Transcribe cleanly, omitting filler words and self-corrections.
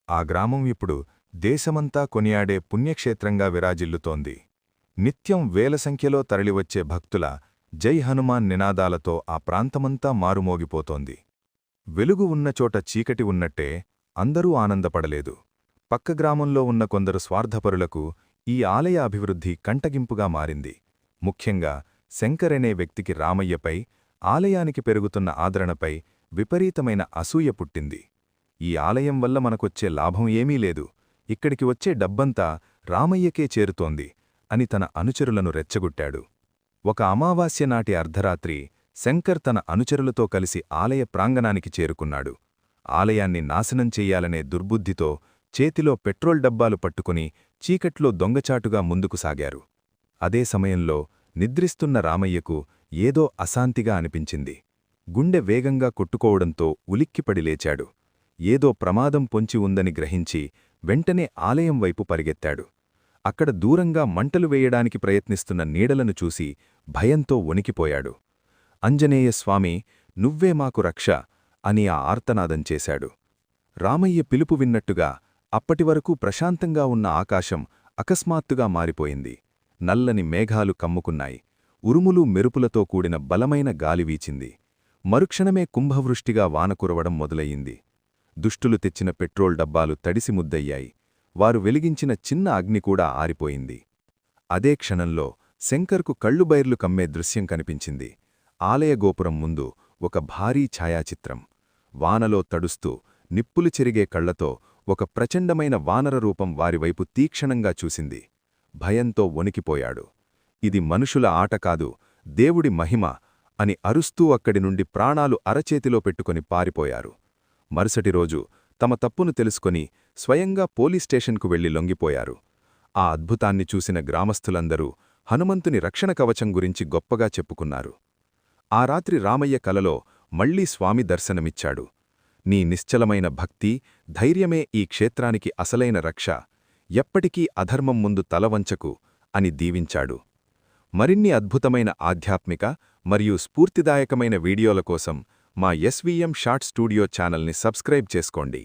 ఆ గ్రామం ఇప్పుడు దేశమంతా కొనియాడే పుణ్యక్షేత్రంగా విరాజిల్లుతోంది. నిత్యం వేల సంఖ్యలో తరలివచ్చే భక్తుల జై హనుమాన్ నినాదాలతో ఆ ప్రాంతమంతా మారుమోగిపోతోంది. వెలుగు ఉన్నచోట చీకటి ఉన్నట్టే అందరూ ఆనందపడలేదు. పక్క గ్రామంలో ఉన్న కొందరు స్వార్థపరులకు ఈ ఆలయ అభివృద్ధి కంటగింపుగా మారింది. ముఖ్యంగా శంకరనే వ్యక్తికి రామయ్యపై, ఆలయానికి పెరుగుతున్న ఆదరణపై విపరీతమైన అసూయ పుట్టింది. ఈ ఆలయం వల్ల మనకొచ్చే లాభం ఏమీ లేదు, ఇక్కడికి వచ్చే డబ్బంతా రామయ్యకే చేరుతోంది అని తన అనుచరులను రెచ్చగొట్టాడు. ఒక అమావాస్య నాటి అర్ధరాత్రి శంకర్ తన అనుచరులతో కలిసి ఆలయ ప్రాంగణానికి చేరుకున్నాడు. ఆలయాన్ని నాశనం చెయ్యాలనే దుర్బుద్ధితో చేతిలో పెట్రోల్ డబ్బాలు పట్టుకుని చీకట్లో దొంగచాటుగా ముందుకు సాగారు. అదే సమయంలో నిద్రిస్తున్న రామయ్యకు ఏదో అశాంతిగా అనిపించింది. గుండె వేగంగా కొట్టుకోవడంతో ఉలిక్కిపడి లేచాడు. ఏదో ప్రమాదం పొంచి ఉందని గ్రహించి వెంటనే ఆలయం వైపు పరిగెత్తాడు. అక్కడ దూరంగా మంటలు వేయడానికి ప్రయత్నిస్తున్న నీడలను చూసి భయంతో వణికిపోయాడు. అంజనేయస్వామి, నువ్వే మాకు రక్ష అని ఆ ఆర్తనాదం చేశాడు. రామయ్య పిలుపు విన్నట్టుగా అప్పటివరకు ప్రశాంతంగా ఉన్న ఆకాశం అకస్మాత్తుగా మారిపోయింది. నల్లని మేఘాలు కమ్ముకున్నాయి. ఉరుములు మెరుపులతో కూడిన బలమైన గాలి వీచింది. మరుక్షణమే కుంభవృష్టిగా వాన కురవడం మొదలయ్యింది. దుష్టులు తెచ్చిన పెట్రోల్ డబ్బాలు తడిసి ముద్దయ్యాయి. వారు వెలిగించిన చిన్న అగ్ని కూడా ఆరిపోయింది. అదే క్షణంలో శంకర్కు కళ్ళుబైర్లు కమ్మే దృశ్యం కనిపించింది. ఆలయ గోపురం ముందు ఒక భారీ ఛాయాచిత్రం. వానలో తడుస్తూ నిప్పులు చెరిగే కళ్లతో ఒక ప్రచండమైన వానర రూపం వారివైపు తీక్షణంగా చూసింది. భయంతో వణికిపోయాడు. ఇది మనుషుల ఆట కాదు, దేవుడి మహిమ అని అరుస్తూ అక్కడి నుండి ప్రాణాలు అరచేతిలో పెట్టుకొని పారిపోయారు. మరుసటి రోజు తమ తప్పును తెలుసుకొని స్వయంగా పోలీస్ స్టేషన్కు వెళ్లి లొంగిపోయారు. ఆ అద్భుతాన్ని చూసిన గ్రామస్థులందరూ హనుమంతుని రక్షణ కవచం గురించి గొప్పగా చెప్పుకున్నారు. ఆ రాత్రి రామయ్య కలలో మళ్లీ స్వామి దర్శనమిచ్చాడు. నీ నిశ్చలమైన భక్తి, ధైర్యమే ఈ క్షేత్రానికి అసలైన రక్ష. ఎప్పటికీ అధర్మం ముందు తలవంచకు అని దీవించాడు. మరిన్ని అద్భుతమైన ఆధ్యాత్మిక మరియు స్ఫూర్తిదాయకమైన వీడియోల కోసం మా ఎస్వీఎం షార్ట్ స్టూడియో ఛానల్ని సబ్స్క్రైబ్ చేసుకోండి.